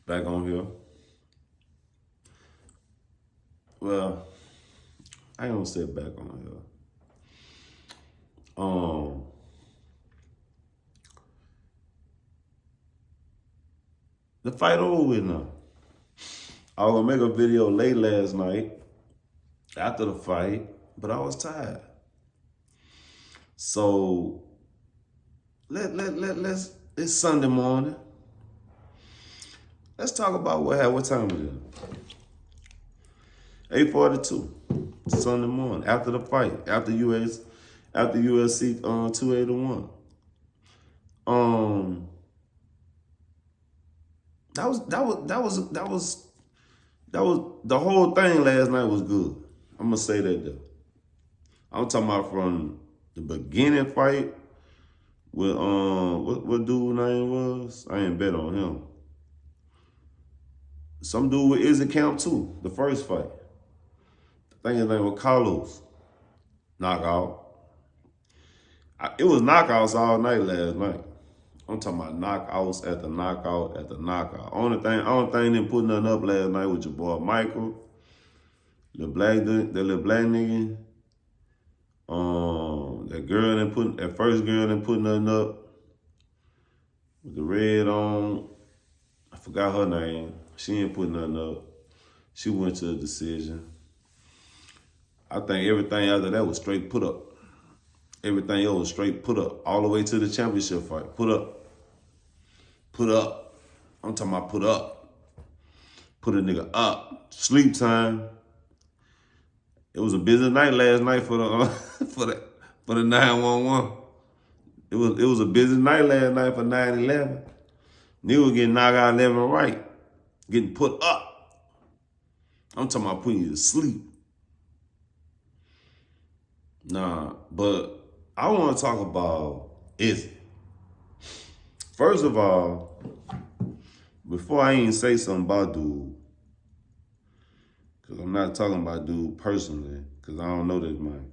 back on here. Well, I ain't gonna say back on here. Um, the fight over with now. I was gonna make a video late last night after the fight, but I was tired. So let's it's Sunday morning. Let's talk about what time it is. 8:42. Sunday morning. After the fight. After UFC 281. That was the whole thing last night was good. I'm gonna say that though. I'm talking about from the beginning fight with what dude name was? I ain't bet on him. Some dude with Izzy Camp too, the first fight. I think his name was Carlos. Knockout. It was knockouts all night last night. I'm talking about knockouts after knockout after knockout. Only thing didn't put nothing up last night with your boy Michael, the little black nigga. That first girl didn't put nothing up with the red on. I forgot her name. She didn't put nothing up. She went to a decision. I think everything after that was straight put up. Everything else was straight put up. All the way to the championship fight. Put up. Put up. I'm talking about put up. Put a nigga up. Sleep time. It was a busy night last night for the for the 911. It was a busy night last night for 9/11. Nigga was getting knocked out left and right. Getting put up. I'm talking about putting you to sleep. Nah, but I want to talk about Izzy. First of all, before I even say something about dude, because I'm not talking about dude personally, because I don't know this man.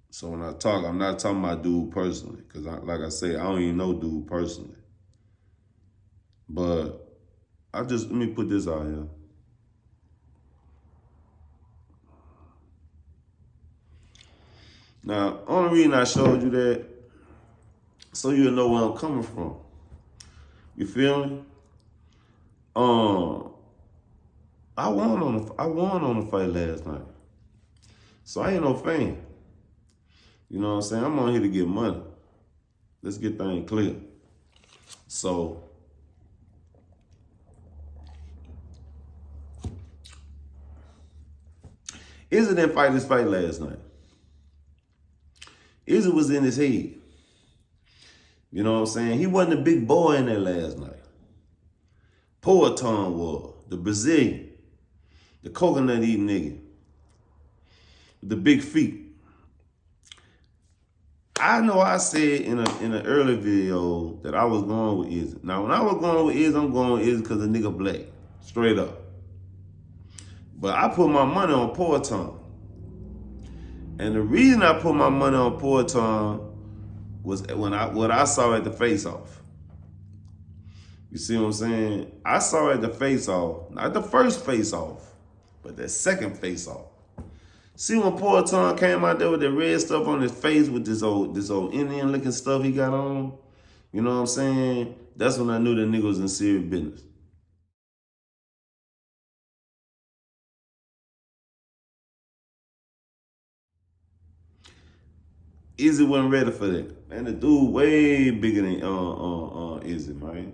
So when I talk, I'm not talking about dude personally, because like I say, I don't even know dude personally. But let me put this out here. Now, only reason I showed you that, so you'll know where I'm coming from. You feel me? I won on the fight last night. So I ain't no fan. You know what I'm saying? I'm on here to get money. Let's get things clear. So Izzy didn't fight this fight last night. Izzy was in his head. You know what I'm saying? He wasn't a big boy in there last night. Poeton was, the Brazilian, the coconut eating nigga, with the big feet. I know I said in an early video that I was going with Izzy. Now, when I was going with Izzy, I'm going with Izzy because the nigga black. Straight up. But I put my money on Poeton. And the reason I put my money on Poeton was what I saw at the face-off. You see what I'm saying? I saw at the face-off, not the first face-off, but the second face-off. See when Poeton came out there with the red stuff on his face with this old Indian-looking stuff he got on? You know what I'm saying? That's when I knew the nigga was in serious business. Izzy wasn't ready for that. Man, the dude way bigger than Izzy, man.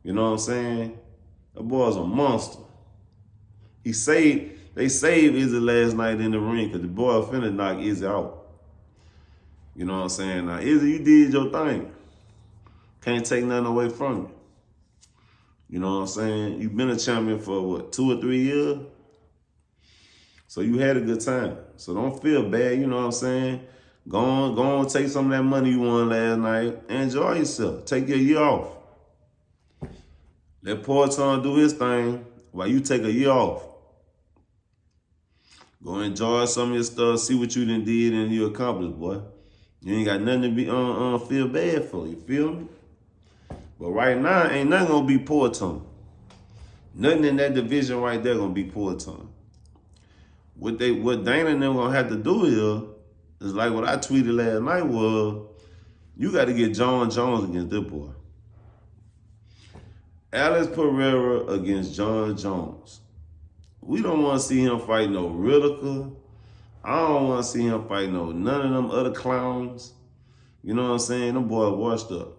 You know what I'm saying? That boy's a monster. They saved Izzy last night in the ring because the boy finna knock Izzy out. You know what I'm saying? Now, Izzy, you did your thing. Can't take nothing away from you. You know what I'm saying? You've been a champion for, what, 2 or 3 years? So you had a good time. So don't feel bad, you know what I'm saying? Go on, take some of that money you won last night and enjoy yourself. Take your year off. Let Poeton do his thing while you take a year off. Go enjoy some of your stuff, see what you done did and you accomplished, boy. You ain't got nothing to be feel bad for, you feel me? But right now, ain't nothing gonna be poor to him. Nothing in that division right there gonna be poor to him. What Dana and them gonna have to do here is like what I tweeted last night was, you got to get John Jones against this boy. Alex Pereira against John Jones. We don't want to see him fight no Riddicker. I don't want to see him fight none of them other clowns. You know what I'm saying? Them boys washed up.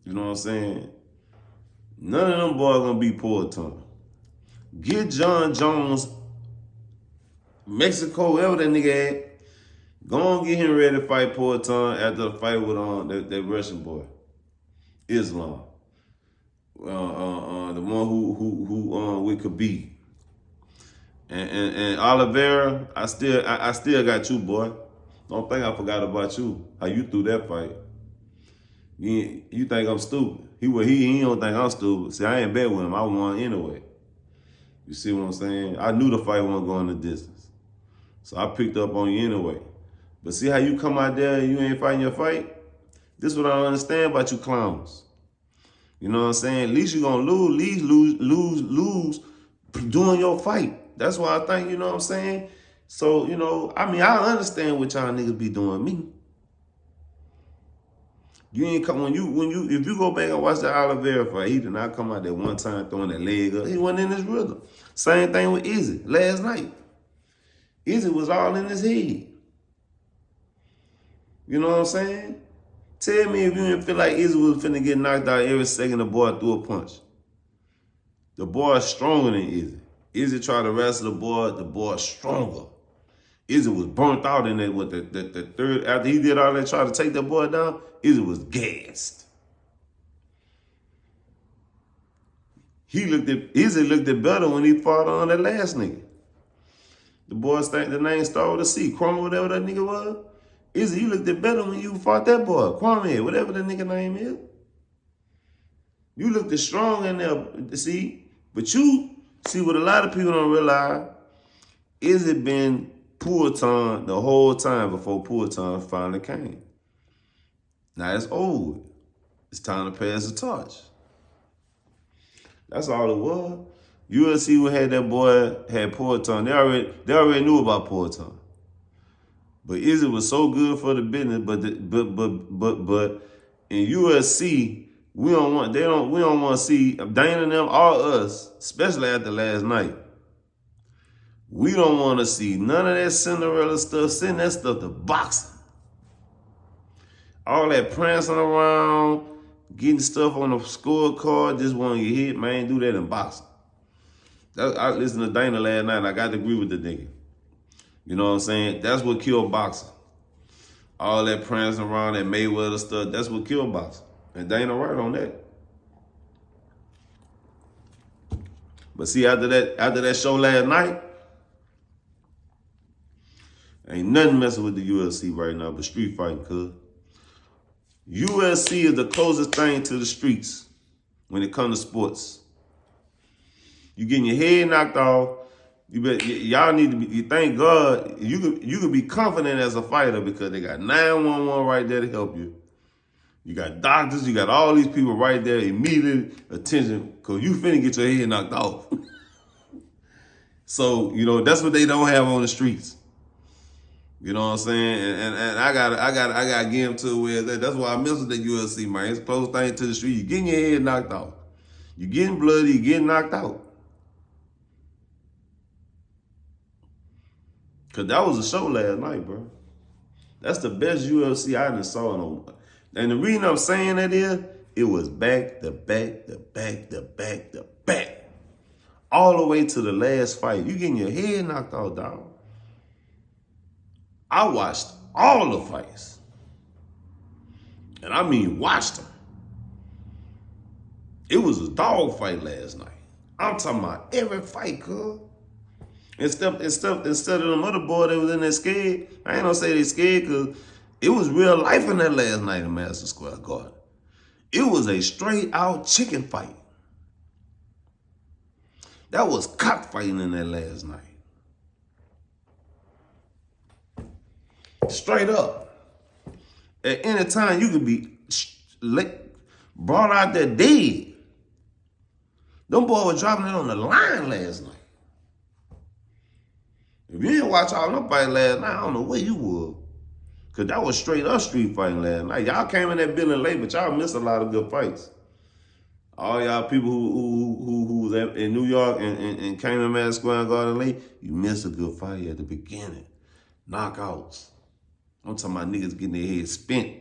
You know what I'm saying? None of them boys gonna be poor to him. Get John Jones, Mexico, wherever that nigga at. Go on, get him ready to fight Poatan after the fight with that Russian boy, Islam, the one who with Khabib, and Oliveira. I still got you, boy. Don't think I forgot about you. How you threw that fight? You think I'm stupid? He don't think I'm stupid. See, I ain't bet with him. I won anyway. You see what I'm saying? I knew the fight wasn't going the distance, so I picked up on you anyway. But see how you come out there and you ain't fighting your fight? This is what I don't understand about you clowns. You know what I'm saying? At least you're going to lose. At least lose doing your fight. That's why I think, you know what I'm saying? So, you know, I mean, I understand what y'all niggas be doing me. You ain't come if you go back and watch the Oliveira fight, he did not come out there one time throwing that leg up. He wasn't in his rhythm. Same thing with Izzy last night. Izzy was all in his head. You know what I'm saying? Tell me if you didn't feel like Izzy was finna get knocked out every second the boy threw a punch. The boy is stronger than Izzy. Izzy tried to wrestle the boy is stronger. Izzy was burnt out in that with the third, after he did all that, try to take that boy down, Izzy was gassed. Izzy looked at better when he fought on that last nigga. The boy, the name started with a C, Crumble, whatever that nigga was. Izzy, you looked at better when you fought that boy, Kwame, whatever the nigga name is. You looked strong in there, see? But you see what a lot of people don't realize, Izzy been Poatan the whole time before Poatan finally came. Now it's over. It's time to pass the torch. That's all it was. UFC had that boy, had Poatan. They already knew about Poatan. But Izzy was so good for the business, but in UFC, we don't want to see Dana and them or us, especially after last night. We don't want to see none of that Cinderella stuff. Send that stuff to boxing. All that prancing around, getting stuff on the scorecard, just want to get hit, man. Do that in boxing. I listened to Dana last night and I got to agree with the nigga. You know what I'm saying? That's what killed boxing. All that prancing around, that Mayweather stuff, that's what killed boxing. And Dana right on that. But see, after that show last night, ain't nothing messing with the UFC right now but street fighting, cuz. UFC is the closest thing to the streets when it comes to sports. You getting your head knocked off. Y'all need to be. You thank God you could be confident as a fighter because they got 911 right there to help you. You got doctors. You got all these people right there, immediate attention because you finna get your head knocked off. So you know that's what they don't have on the streets. You know what I'm saying? And I gotta get him to where that's why I mess with the UFC, man. It's a close thing to the street. You getting your head knocked off. You getting bloody. You getting knocked out. Cause that was a show last night, bro. That's the best UFC I done saw on. And the reason I'm saying that is, it was back to back to back to back to back. All the way to the last fight. You getting your head knocked out, dog. I watched all the fights. And I mean watched them. It was a dog fight last night. I'm talking about every fight, cuz. Instead of them other boy that was in there scared, I ain't gonna say they scared because it was real life in that last night in Madison Square Garden. It was a straight out chicken fight. That was cockfighting in that last night. Straight up. At any time you could be late. brought out that dead. Them boys were dropping it on the line last night. If you didn't watch all them fights last night, I don't know where you were. Because that was straight up street fighting last night. Y'all came in that building late, but y'all missed a lot of good fights. All y'all people who was in New York and came in Madison Square Garden late, you missed a good fight at the beginning. Knockouts. I'm talking about niggas getting their head spent.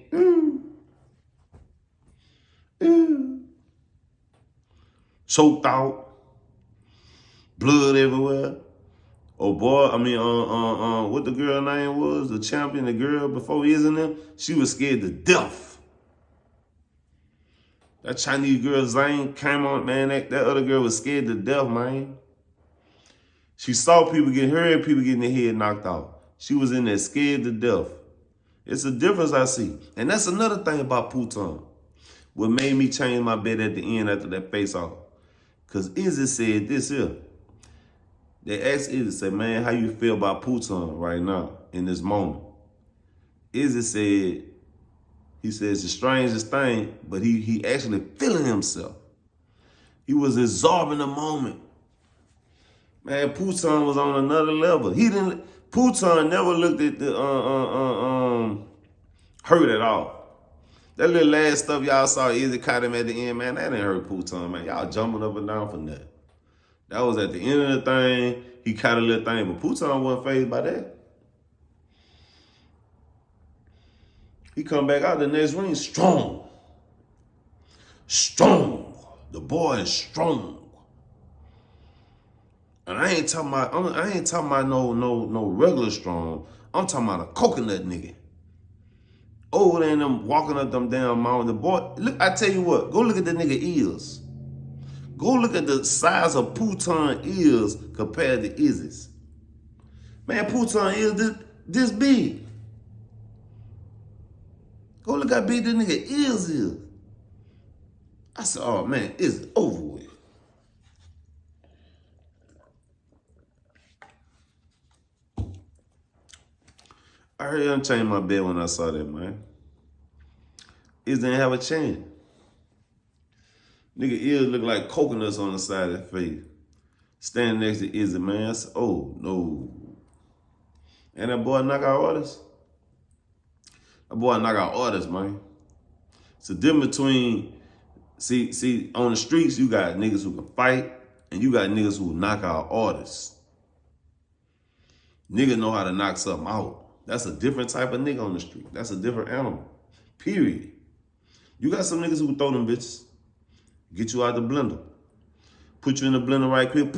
Choked out. Blood everywhere. Oh boy, what the girl name was? The champion, the girl before Izzy, she was scared to death. That Chinese girl Zane came on, man. That other girl was scared to death, man. She saw people get hurt and people getting their head knocked out. She was in there scared to death. It's a difference I see. And that's another thing about Putin. What made me change my bet at the end after that face-off. Because Izzy said this here. They asked Izzy, said, man, how you feel about Putin right now in this moment? Izzy said, he says the strangest thing, but he actually feeling himself. He was absorbing the moment. Man, Putin was on another level. Putin never looked at the hurt at all. That little last stuff y'all saw Izzy caught him at the end, man, that didn't hurt Putin, man. Y'all jumping up and down for nothing. That was at the end of the thing. He caught a little thing, but Putin wasn't fazed by that. He come back out the next ring strong. Strong. The boy is strong. And I ain't talking about no regular strong. I'm talking about a coconut nigga. Over there and them walking up them damn mountain. The boy, look, I tell you what, go look at the nigga ears. Go look at the size of Putin ears compared to Izzy's. Man, Putin ears this big. Go look how big this nigga ears is. I said, oh man, it's over with. I heard him change my bet when I saw that, man. Izzy didn't have a chance. Nigga ears look like coconuts on the side of the face. Standing next to Izzy, man. I said, oh, no. And that boy knock out artists. That boy knock out artists, man. It's a difference between, see, on the streets, you got niggas who can fight, and you got niggas who knock out artists. Niggas know how to knock something out. That's a different type of nigga on the street. That's a different animal. Period. You got some niggas who throw them bitches. Get you out the blender. Put you in the blender right quick.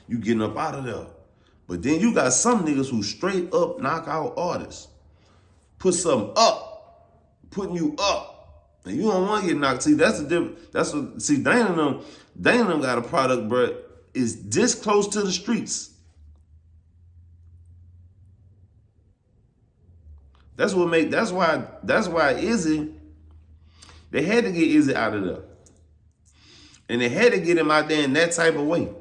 You getting up out of there. But then you got some niggas who straight up knock out artists. Put something up. Putting you up. And you don't want to get knocked. See, that's the difference. That's what, see, Dana them got a product, bro, is this close to the streets. That's why Izzy, they had to get Izzy out of there. And they had to get him out there in that type of way.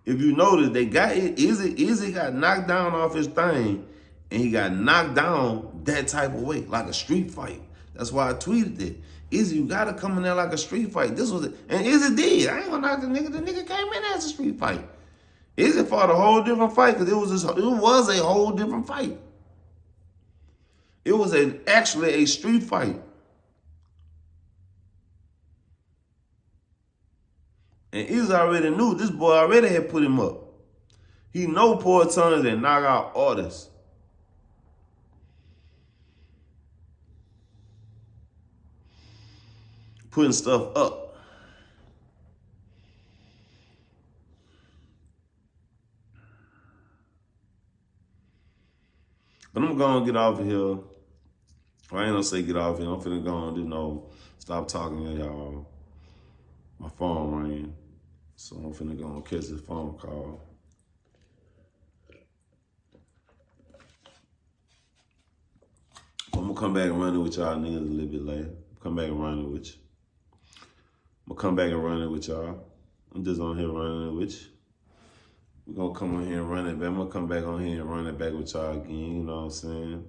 If you notice, they got Izzy got knocked down off his thing, and he got knocked down that type of way, like a street fight. That's why I tweeted it. Izzy, you gotta come in there like a street fight. This was it. And Izzy did. I ain't gonna knock the nigga. The nigga came in as a street fight. Izzy fought a whole different fight because it was a whole different fight. It was actually a street fight. And Izzy already knew this boy already had put him up. He know poor tons and knock out artists. Putting stuff up. But I'm gonna get off of here. I ain't gonna say get off here. I'm finna go on, stop talking to y'all. My phone rang. So I'm finna go and catch this phone call. I'm gonna come back and run it with y'all niggas a little bit later. Come back and run it with you. I'm gonna come back and run it with y'all. I'm just on here running it with you. We're gonna come on here and run it back. I'm gonna come back on here and run it back with y'all again, you know what I'm saying?